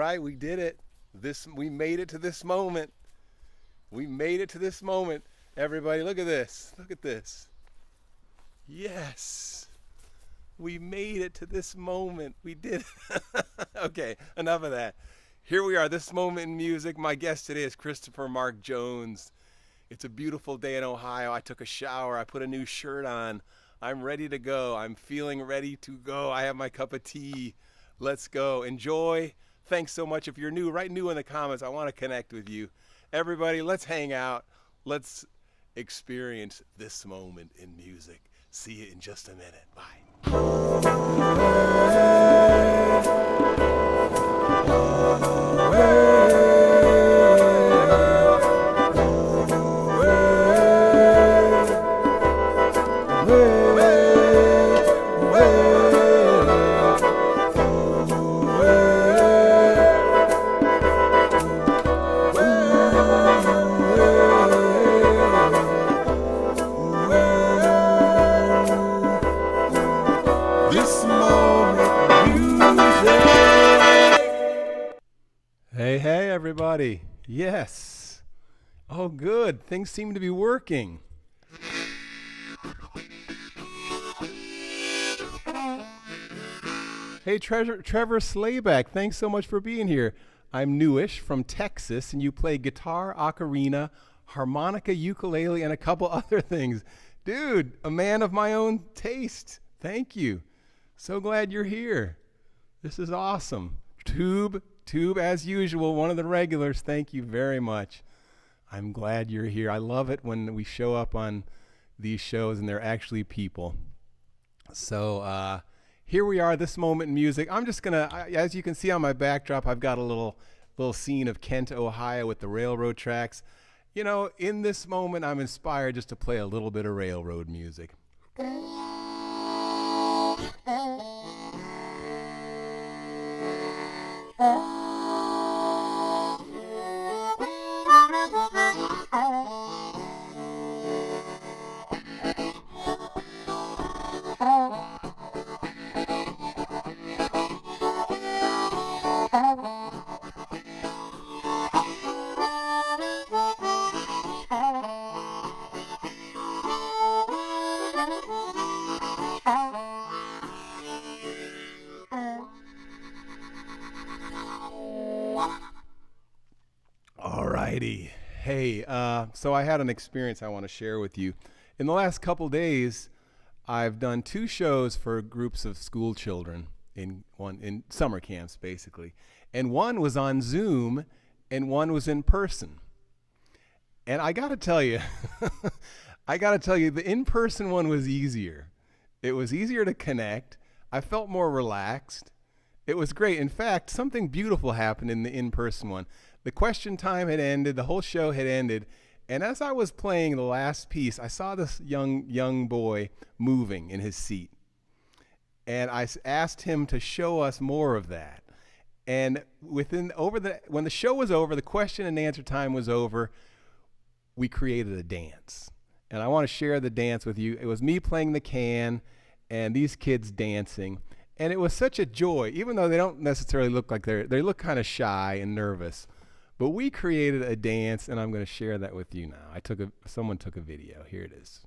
right, we did it. We made it to this moment. We made it to this moment. Everybody, look at this. Look at this. Yes. We made it to this moment. We did it. Okay, enough of that. Here we are, this moment in music. My guest today is Christopher Mark Jones. It's a beautiful day in Ohio. I took a shower. I put a new shirt on. I'm ready to go. I'm feeling ready to go. I have my cup of tea. Let's go. Enjoy. Thanks so much. If you're new, write new in the comments. I want to connect with you. Everybody, let's hang out. Let's experience this moment in music. See you in just a minute. Bye. Hey, everybody. Yes. Oh, good. Things seem to be working. Hey, Trevor Slayback, thanks so much for being here. I'm newish from Texas, and you play guitar, ocarina, harmonica, ukulele, and a couple other things. Dude, a man of my own taste. Thank you. So glad you're here. This is awesome. Tube, as usual, one of the regulars. Thank you very much. I'm glad you're here. I love it when we show up on these shows and they're actually people. So here we are, this moment in music. I'm just going to, as you can see on my backdrop, I've got a little scene of Kent, Ohio with the railroad tracks. You know, in this moment, I'm inspired just to play a little bit of railroad music. Alrighty. Hey, so I had an experience I want to share with you. In the last couple days, I've done 2 shows for groups of school children in summer camps, basically. And one was on Zoom, and one was in person. And I got to tell you, the in-person one was easier. It was easier to connect. I felt more relaxed. It was great. In fact, something beautiful happened in the in-person one. The question time had ended, the whole show had ended, and as I was playing the last piece, I saw this young boy moving in his seat. And I asked him to show us more of that. And when the show was over, the question and answer time was over, we created a dance. And I want to share the dance with you. It was me playing the can and these kids dancing. And it was such a joy, even though they don't necessarily look like they look kind of shy and nervous. But we created a dance, and I'm going to share that with you now. Someone took a video. Here it is.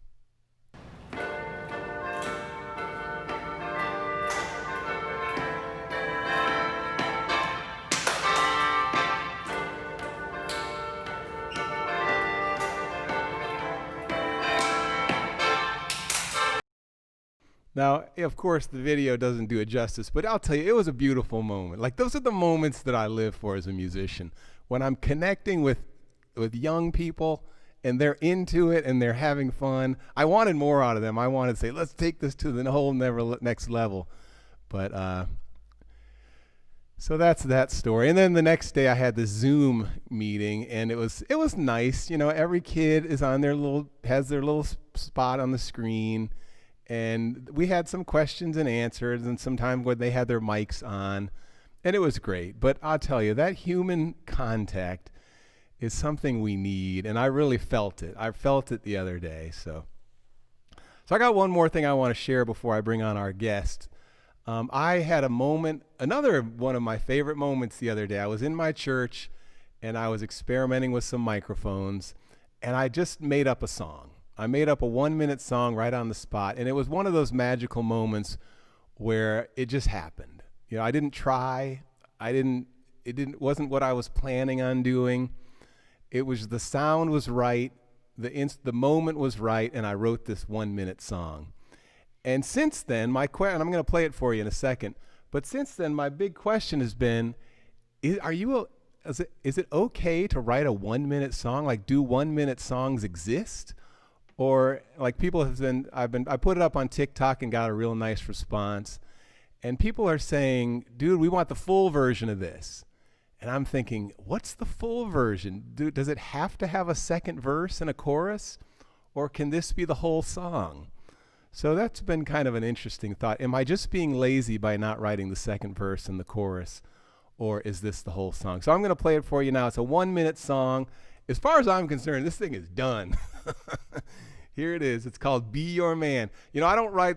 Now, of course, the video doesn't do it justice, but I'll tell you, it was a beautiful moment. Like, those are the moments that I live for as a musician. When I'm connecting with young people and they're into it and they're having fun. I wanted more out of them. I wanted to say, let's take this to the whole next level. But so that's that story. And then the next day I had the Zoom meeting, and it was nice. You know, every kid is on has their little spot on the screen. And we had some questions and answers, and sometimes when they had their mics on, and it was great. But I'll tell you, that human contact is something we need, and I really felt it. I felt it the other day. So I got one more thing I want to share before I bring on our guest. I had a moment, another one of my favorite moments the other day. I was in my church and I was experimenting with some microphones and I just made up a song. I made up a 1-minute song right on the spot, and it was one of those magical moments where it just happened. You know, I didn't try. It wasn't what I was planning on doing. It was, the sound was right, the moment was right, and I wrote this 1-minute song. And since then, and I'm going to play it for you in a second, but since then, my big question has been, is it okay to write a 1-minute song? Like, do 1-minute songs exist? Or like people have been, I put it up on TikTok and got a real nice response. And people are saying, dude, we want the full version of this. And I'm thinking, what's the full version? Does it have to have a second verse and a chorus? Or can this be the whole song? So that's been kind of an interesting thought. Am I just being lazy by not writing the second verse and the chorus? Or is this the whole song? So I'm going to play it for you now. It's a 1-minute song. As far as I'm concerned, this thing is done. Here it is. It's called Be Your Man. You know,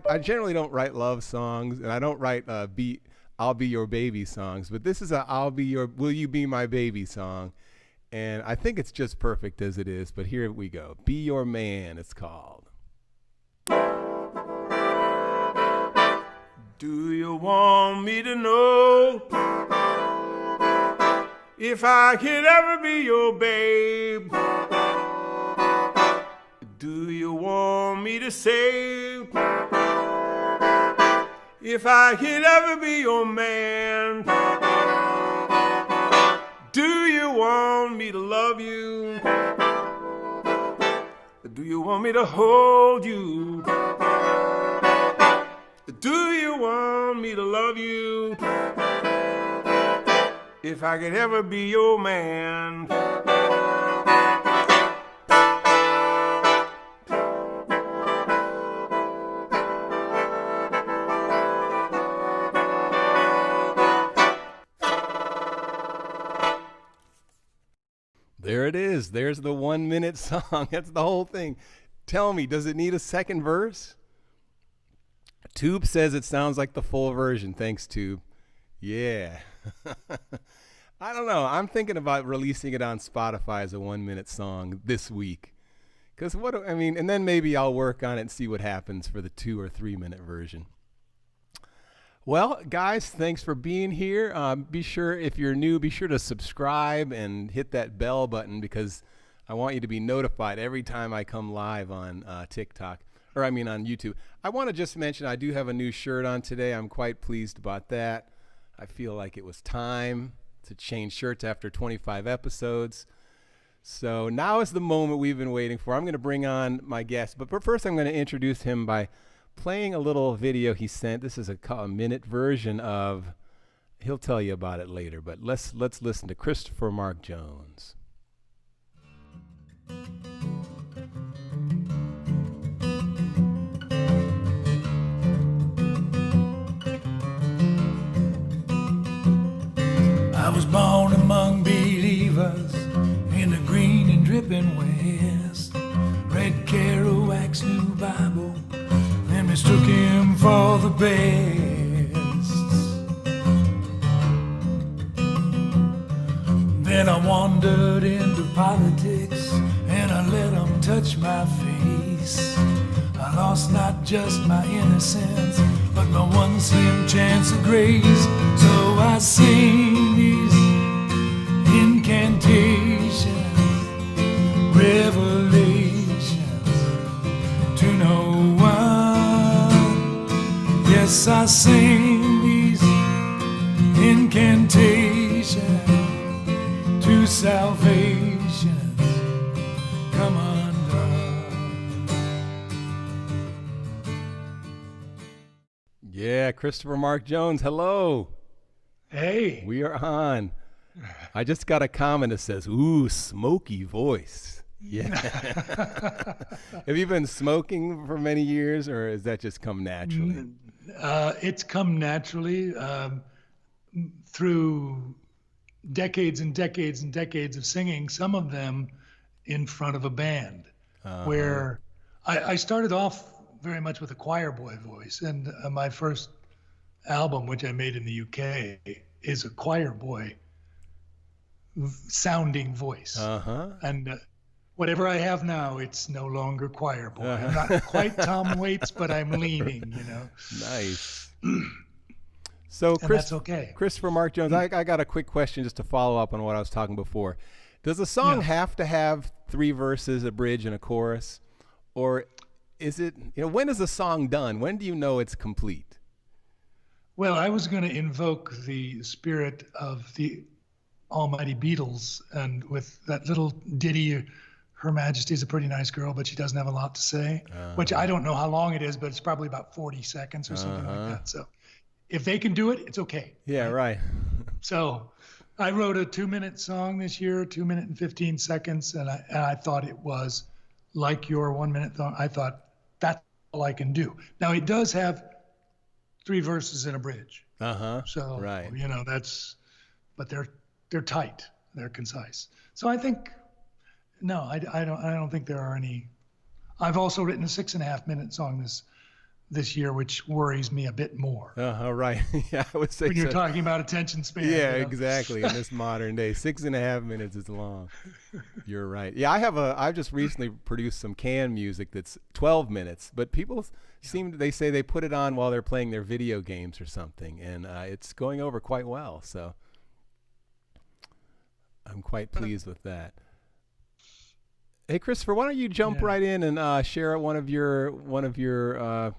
I generally don't write love songs, and I don't write I'll Be Your Baby songs, but this is Will You Be My Baby song. And I think it's just perfect as it is, but here we go. Be Your Man, it's called. Do you want me to know if I could ever be your babe? Do you want me to say if I could ever be your man? Do you want me to love you? Do you want me to hold you? Do you want me to love you? If I could ever be your man. There it is. There's the 1-minute song. That's the whole thing. Tell me, does it need a second verse? Tube says it sounds like the full version. Thanks, Tube. Yeah. I don't know. I'm thinking about releasing it on Spotify as a 1-minute song this week. And then maybe I'll work on it and see what happens for the 2 or 3-minute version. Well, guys, thanks for being here. Be sure, if you're new, be sure to subscribe and hit that bell button, because I want you to be notified every time I come live on TikTok, on YouTube. I want to just mention I do have a new shirt on today. I'm quite pleased about that. I feel like it was time to change shirts after 25 episodes. So now is the moment we've been waiting for. I'm going to bring on my guest, but first I'm going to introduce him by playing a little video he sent. This is a minute version of, he'll tell you about it later, but let's listen to Christopher Mark Jones. I was born among believers in the green and dripping West. Read Kerouac's new Bible and mistook him for the best. Then I wandered into politics and I let them touch my face. I lost not just my innocence, but my one slim chance of grace. So I sing these incantations, revelations to no one. Yes, I sing these incantations to salvation come undone. Yeah, Christopher Mark Jones, hello. Hey. We are on. I just got a comment that says, ooh, smoky voice. Yeah. Have you been smoking for many years, or has that just come naturally? It's come naturally through decades and decades and decades of singing, some of them in front of a band, where I started off very much with a choir boy voice. And my first album, which I made in the UK, is a choir boy sounding voice. And whatever I have now, it's no longer choir boy. I'm not quite Tom Waits, but I'm leaning, you know. Nice. So, and that's okay. Christopher Mark Jones, I got a quick question just to follow up on what I was talking before. Does a song have to have 3 verses, a bridge, and a chorus? Or is it, when is a song done? When do you know it's complete? Well, I was going to invoke the spirit of the almighty Beatles, and with that little ditty, Her Majesty's a pretty nice girl, but she doesn't have a lot to say, which I don't know how long it is, but it's probably about 40 seconds or something like that. So if they can do it, it's okay. Yeah, right. So I wrote a 2-minute song this year, 2 minutes and 15 seconds, and I thought it was like your 1 minute song. I thought that's all I can do. Now it does have 3 verses and a bridge. So right. But they're tight, they're concise. So I think, no, I don't think there are any. I've also written a 6.5-minute song this year, which worries me a bit more. Right. Yeah, I would say when you're talking about attention span. Yeah, exactly. In this modern day, 6.5 minutes is long. You're right. Yeah, I've just recently produced some canned music that's 12 minutes, but people they say they put it on while they're playing their video games or something, and it's going over quite well. So I'm quite pleased with that. Hey, Christopher, why don't you jump right in and share one of your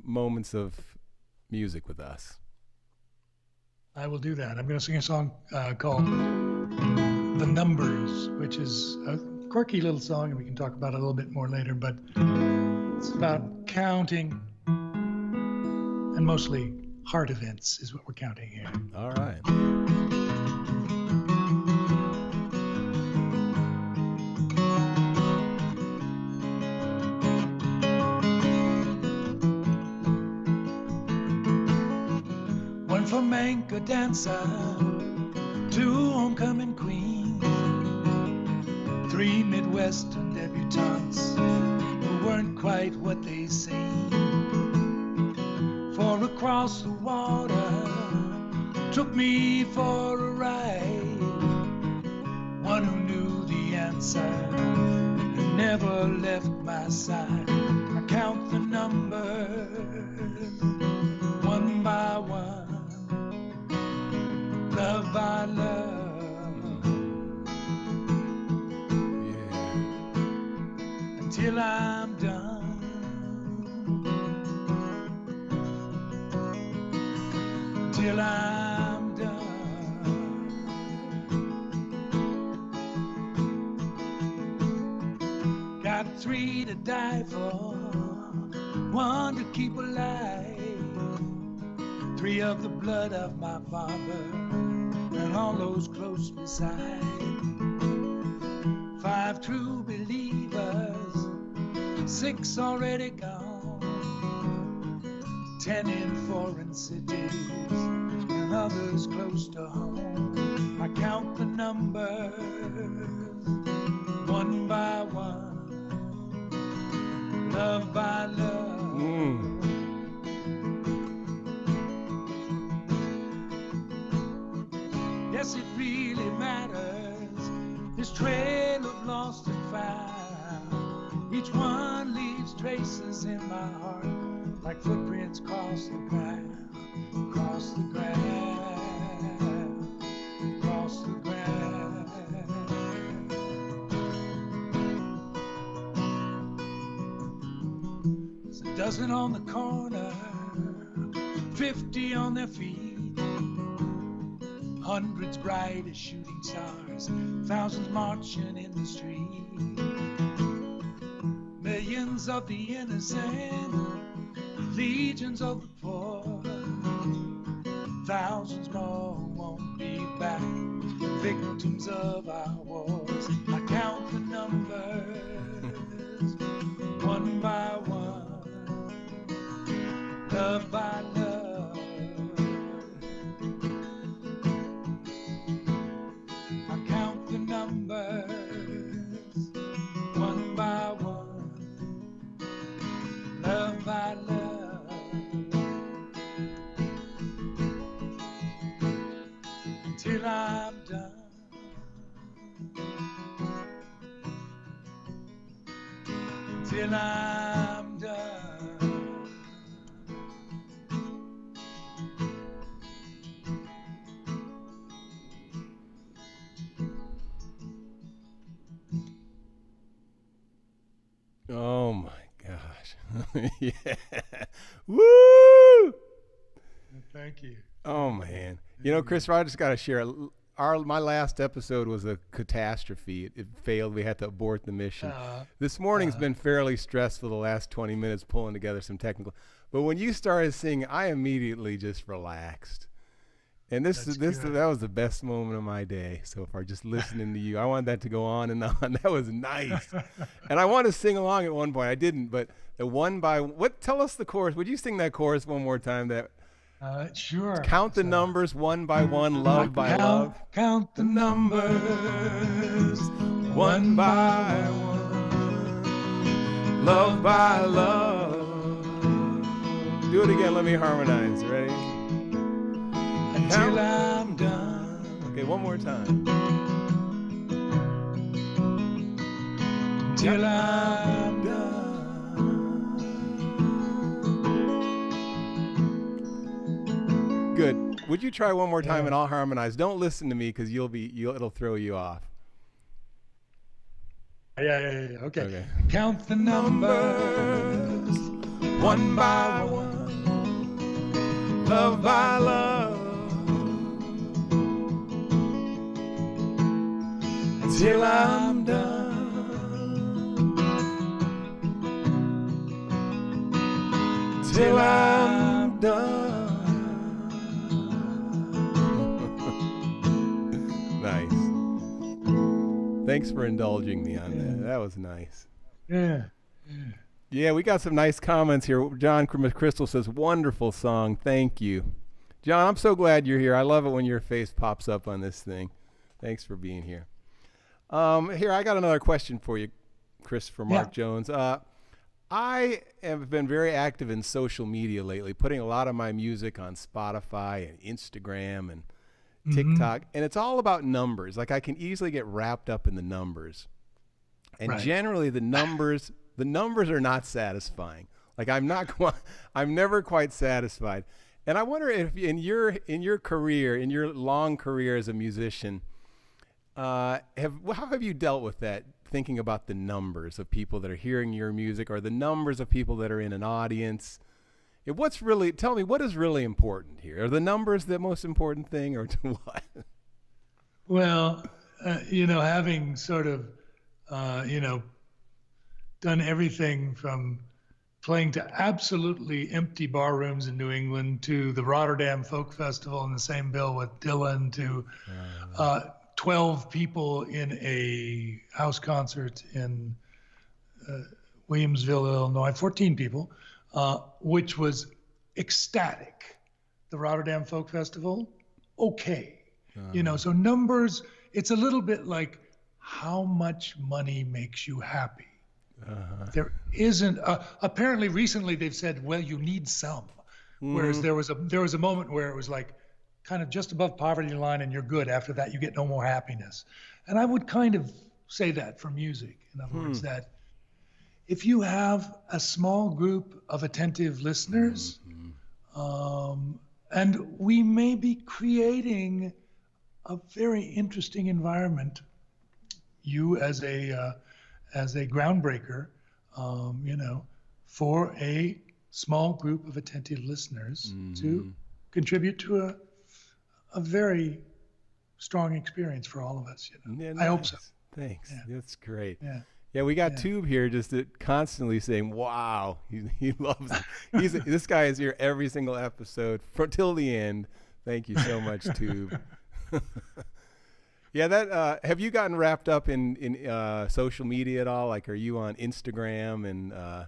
moments of music with us? I will do that. I'm going to sing a song called The Numbers, which is a quirky little song, and we can talk about it a little bit more later, but it's about counting, and mostly heart events is what we're counting here. All right. From anchor dancer to homecoming queen, 3 Midwestern debutantes who weren't quite what they seemed. For across the water took me for a ride, one who knew the answer and never left my side. I count the numbers one by one, love by love, until I'm done. Till I'm done. Got 3 to die for, 1 to keep alive, 3 of the blood of my father, and all those close beside, 5 true believers, 6 already gone, 10 in foreign cities, and others close to home. I count the numbers one by one, love by love. Yes, it really matters, this trail of lost and found. Each one leaves traces in my heart, like footprints across the ground, across the ground, across the ground. There's a dozen on the corner, 50 on their feet, hundreds bright as shooting stars, thousands marching in the street, millions of the innocent, legions of the poor, thousands more won't be back, victims of our wars. I count the numbers one by one, love by love. Numbers one by one, love by love. till I'm done. Till I'm done. Oh my gosh. Yeah. Woo! Thank you. Oh man. You know, Chris, I just got to share. My last episode was a catastrophe. It failed. We had to abort the mission. This morning's been fairly stressful the last 20 minutes pulling together some technical. But when you started singing, I immediately just relaxed. And that was the best moment of my day so far, just listening to you. I wanted that to go on and on. That was nice. And I wanted to sing along at one point. I didn't, but tell us the chorus. Would you sing that chorus one more time? Sure. Count the numbers one by one, love by love. Count the numbers one by one, love by love. Do it again. Let me harmonize. Ready? Until I'm done. Okay, one more time. Till I'm done. Good. Would you try one more time and I'll harmonize? Don't listen to me because it'll throw you off. Yeah. Okay. Count the numbers one by one, love by love, till I'm done. Till I'm done. Nice. Thanks for indulging me on that. That was nice. Yeah, we got some nice comments here. John Crystal says, wonderful song. Thank you. John, I'm so glad you're here. I love it when your face pops up on this thing. Thanks for being here. Here, I got another question for you, Christopher Mark Jones. I have been very active in social media lately, putting a lot of my music on Spotify and Instagram and TikTok, and it's all about numbers. Like I can easily get wrapped up in the numbers. And generally the numbers are not satisfying. Like I'm never quite satisfied. And I wonder if in your career, in your long career as a musician, how have you dealt with that, thinking about the numbers of people that are hearing your music or the numbers of people that are in an audience? Tell me, what is really important here? Are the numbers the most important thing, or what? Well, having sort of, done everything from playing to absolutely empty bar rooms in New England to the Rotterdam Folk Festival in the same bill with Dylan to 12 people in a house concert in Williamsville, Illinois, 14 people, which was ecstatic. The Rotterdam Folk Festival, okay. So numbers, it's a little bit like how much money makes you happy. There isn't, apparently recently they've said, well, you need some. Whereas there was a moment where it was like kind of just above poverty line and you're good. After that, you get no more happiness. And I would kind of say that for music. In other words, that if you have a small group of attentive listeners, and we may be creating a very interesting environment, you as a groundbreaker, for a small group of attentive listeners to contribute to a very strong experience for all of us. Yeah, I hope so. Thanks. Yeah. That's great. Yeah, we got Tube here just constantly saying, wow, he loves it. This guy is here every single episode till the end. Thank you so much, Tube. Yeah, have you gotten wrapped up in social media at all? Like, are you on Instagram and I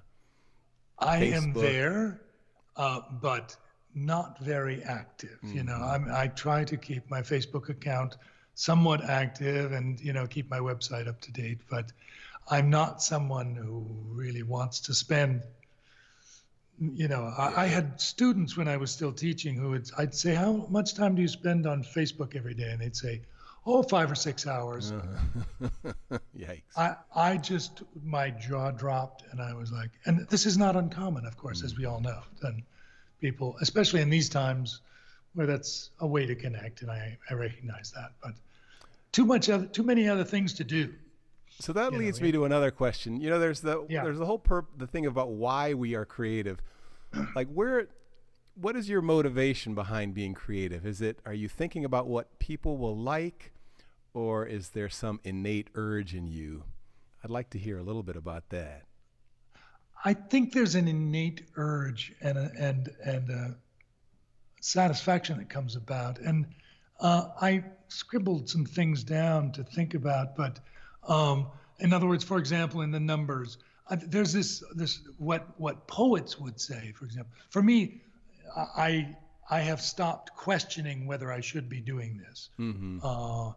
Facebook? am there, but not very active. I try to keep my Facebook account somewhat active and, keep my website up to date, but I'm not someone who really wants to spend I had students when I was still teaching I'd say, how much time do you spend on Facebook every day? And they'd say, oh, 5 or 6 hours. Yikes. My jaw dropped, and I was like, and this is not uncommon, of course, as we all know. And people, especially in these times where that's a way to connect, and I recognize that, but too many other things to do. So that leads me to another question. There's the whole the thing about why we are creative. Like, what is your motivation behind being creative? Are you thinking about what people will like, or is there some innate urge in you? I'd like to hear a little bit about that. I think there's an innate urge and a satisfaction that comes about. And I scribbled some things down to think about, but in other words, for example, in the numbers, there's this what poets would say, for example. For me, I have stopped questioning whether I should be doing this. Mm-hmm.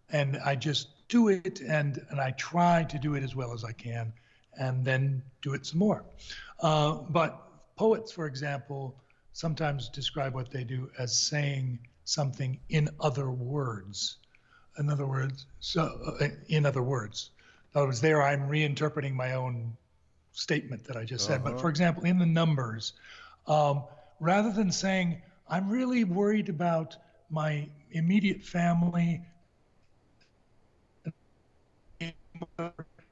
And I just do it, and I try to do it as well as I can, and then do it some more. But poets, for example, sometimes describe what they do as saying something in other words. In other words, there I'm reinterpreting my own statement that I just said. But for example, in the numbers, rather than saying, I'm really worried about my immediate family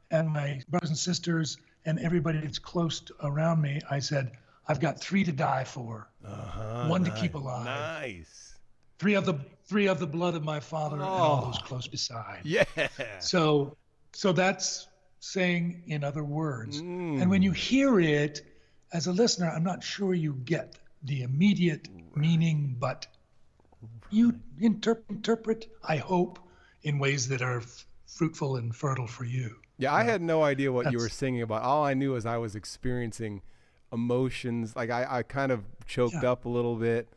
and my brothers and sisters and everybody that's close around me, I said, I've got 3 to die for, 1 to keep alive. Nice. 3 of the blood of my father and all those close beside. Yeah. So that's saying in other words. And when you hear it as a listener, I'm not sure you get the immediate meaning, but you interpret, I hope, in ways that are fruitful and fertile for you. Yeah, I had no idea what you were singing about. All I knew is I was experiencing emotions. Like I kind of choked up a little bit,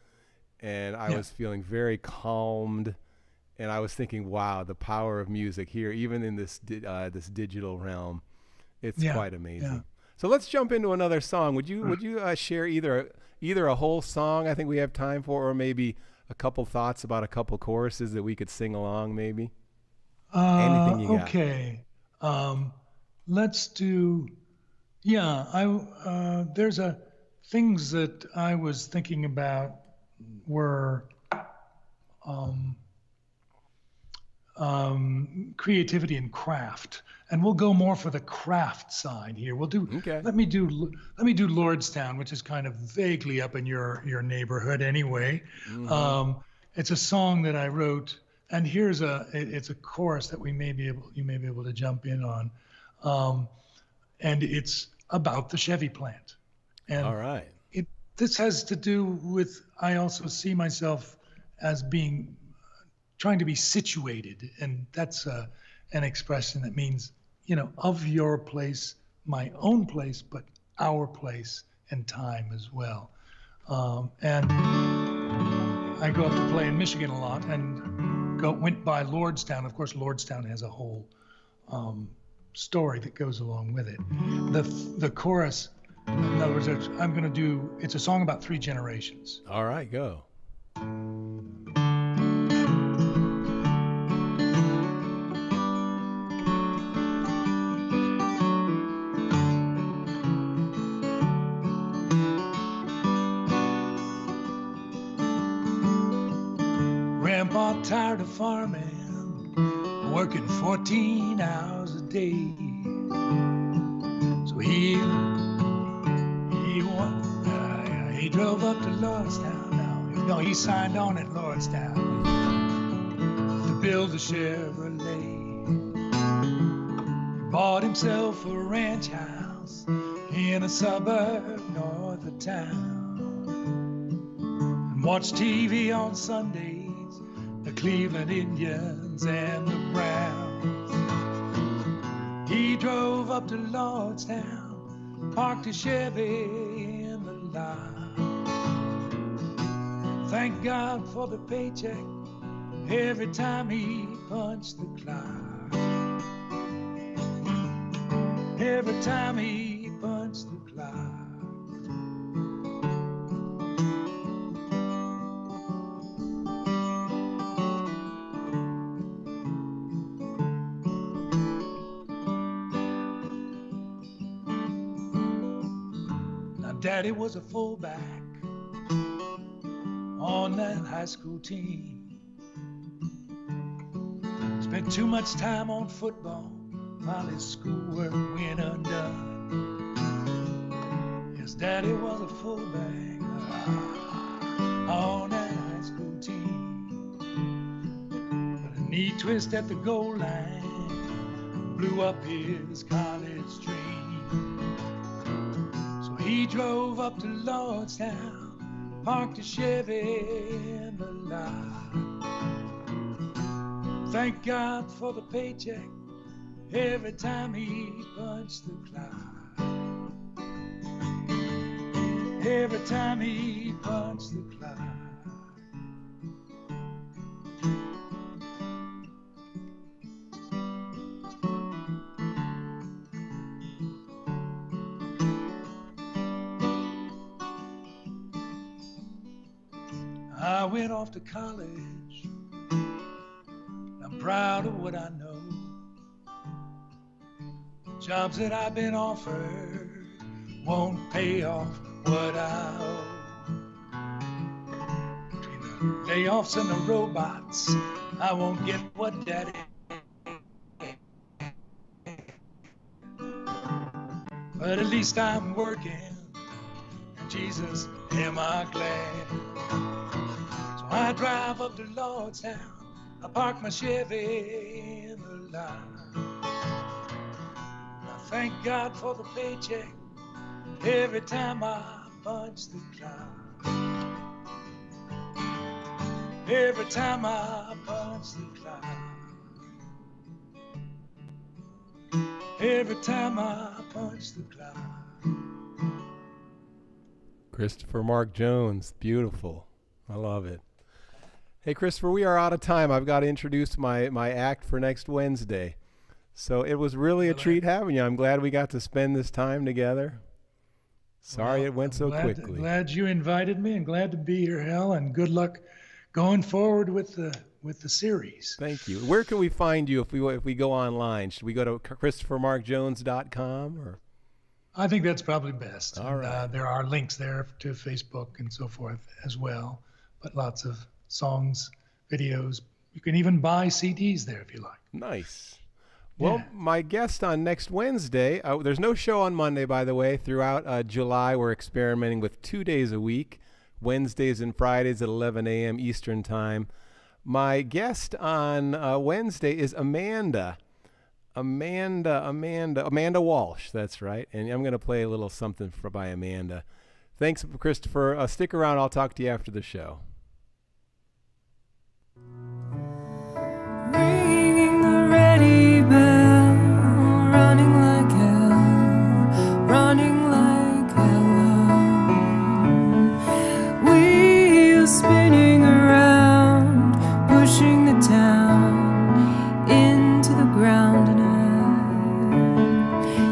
and I was feeling very calmed. And I was thinking, wow, the power of music here, even in this this digital realm, it's quite amazing. Yeah. So let's jump into another song. Would you share either a whole song I think we have time for, or maybe a couple thoughts about a couple choruses that we could sing along, maybe? Anything you got. Okay. Let's do. Yeah. There's things that I was thinking about were. Creativity and craft, and we'll go more for the craft side here. We'll do. Okay. Let me do Lordstown, which is kind of vaguely up in your neighborhood anyway. Mm-hmm. It's a song that I wrote, and it's a chorus that you may be able to jump in on, and it's about the Chevy plant. And all right. This has to do with, I also see myself as trying to be situated, and that's an expression that means, of your place, my own place, but our place and time as well. And I go up to play in Michigan a lot, and went by Lordstown. Of course, Lordstown has a whole story that goes along with it. The chorus, in other words, it's a song about 3 generations. All right, go. Grandpa tired of farming, working 14 hours a day. So he drove up to Lordstown. No, he signed on at Lordstown to build a Chevrolet. He bought himself a ranch house in a suburb north of town, and watched TV on Sundays, the Cleveland Indians and the Browns. He drove up to Lordstown, parked a Chevy in the lot. Thank God for the paycheck every time he punched the clock. Every time he punched the clock. Daddy was a fullback on that high school team. Spent too much time on football while his schoolwork went undone. Yes, Daddy was a fullback on that high school team. But a knee twist at the goal line blew up his college dream. So he drove up to Lordstown, parked a Chevy in the lot. Thank God for the paycheck every time he punched the clock. Every time he punched the clock. I went off to college. I'm proud of what I know. Jobs that I've been offered won't pay off what I owe. Between the layoffs and the robots, I won't get what Daddy. But at least I'm working, and Jesus, am I glad. So I drive up to Lordstown, I park my Chevy in the lot. I thank God for the paycheck every time I punch the clock. Every time I punch the clock. Every time I punch the clock. Christopher Mark Jones, beautiful. I love it. Hey, Christopher, we are out of time. I've got to introduce my act for next Wednesday. So it was really a treat having you. I'm glad we got to spend this time together. Sorry it went so quickly. Glad you invited me, and glad to be here, Hal, and good luck going forward with the series. Thank you. Where can we find you if we go online? Should we go to ChristopherMarkJones.com or? I think that's probably best. All right. There are links there to Facebook and so forth as well, but lots of songs, videos. You can even buy CDs there if you like. Nice. Well, my guest on next Wednesday, there's no show on Monday, by the way. Throughout July, we're experimenting with 2 days a week, Wednesdays and Fridays at 11 a.m. Eastern Time. My guest on Wednesday is Amanda Walsh, that's right. And I'm going to play a little something by Amanda. Thanks, Christopher. Stick around. I'll talk to you after the show. Ringing the ready bell, running like hell, running like hell. Wheels spinning around, pushing the town into the ground, and I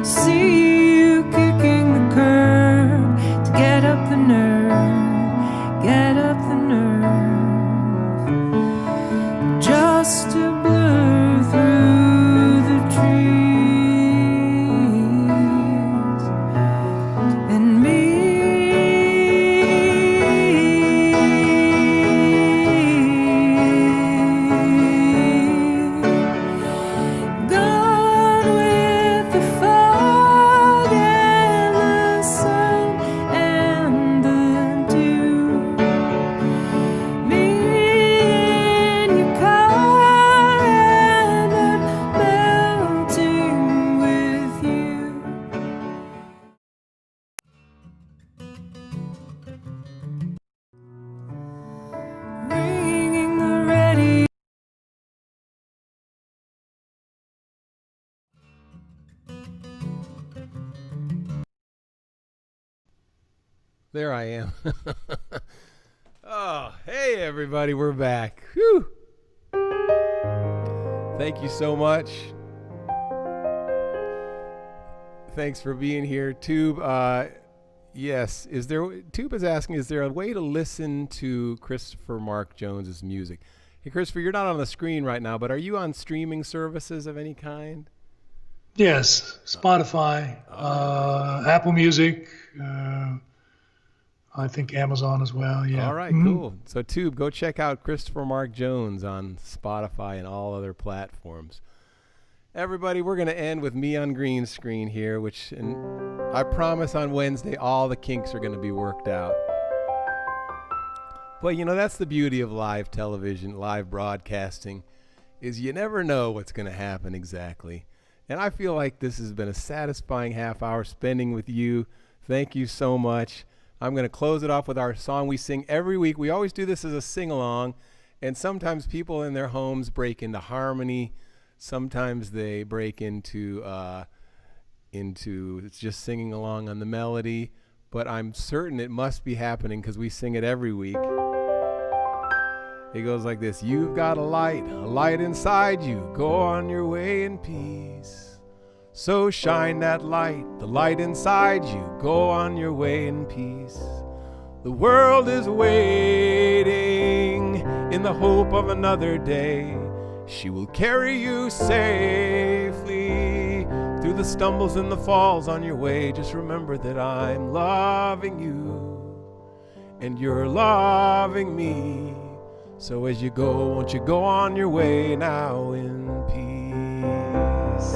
see you kicking the curb to get up the nerve, get up the nerve. Just to blur through the trees and me. Gone with the fog and the sun and the dew. Me in your car and I'm melting with you. Ringing the ready. There I am. Oh, hey, everybody. We're back. Whew. Thank you so much. Thanks for being here. Tube, yes. Tube is asking, is there a way to listen to Christopher Mark Jones's music? Hey, Christopher, you're not on the screen right now, but are you on streaming services of any kind? Yes, Spotify, Apple Music, I think Amazon as well. Yeah. All right, cool. So Tube, go check out Christopher Mark Jones on Spotify and all other platforms. Everybody, we're going to end with me on green screen here, and I promise on Wednesday all the kinks are going to be worked out. But that's the beauty of live television, live broadcasting, is you never know what's going to happen exactly. And I feel like this has been a satisfying half hour spending with you. Thank you so much. I'm going to close it off with our song we sing every week. We always do this as a sing-along, and sometimes people in their homes break into harmony. Sometimes they break into it's just singing along on the melody. But I'm certain it must be happening because we sing it every week. It goes like this. You've got a light inside you. Go on your way in peace. So shine that light, the light inside you. Go on your way in peace. The world is waiting in the hope of another day. She will carry you safely through the stumbles and the falls on your way. Just remember that I'm loving you and you're loving me. So as you go, won't you go on your way now in peace?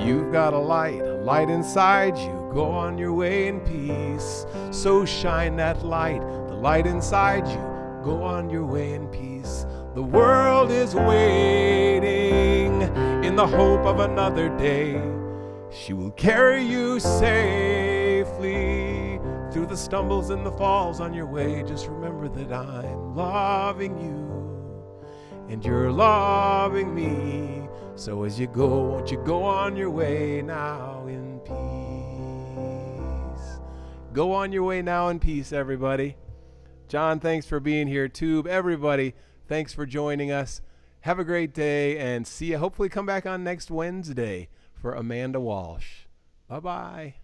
You've got a light inside you. Go on your way in peace. So shine that light, the light inside you. Go on your way in peace. The world is waiting in the hope of another day. She will carry you safely through the stumbles and the falls on your way. Just remember that I'm loving you and you're loving me. So as you go, won't you go on your way now in peace? Go on your way now in peace, everybody. John, thanks for being here. Tube, everybody, thanks for joining us. Have a great day and see you. Hopefully come back on next Wednesday for Amanda Walsh. Bye-bye.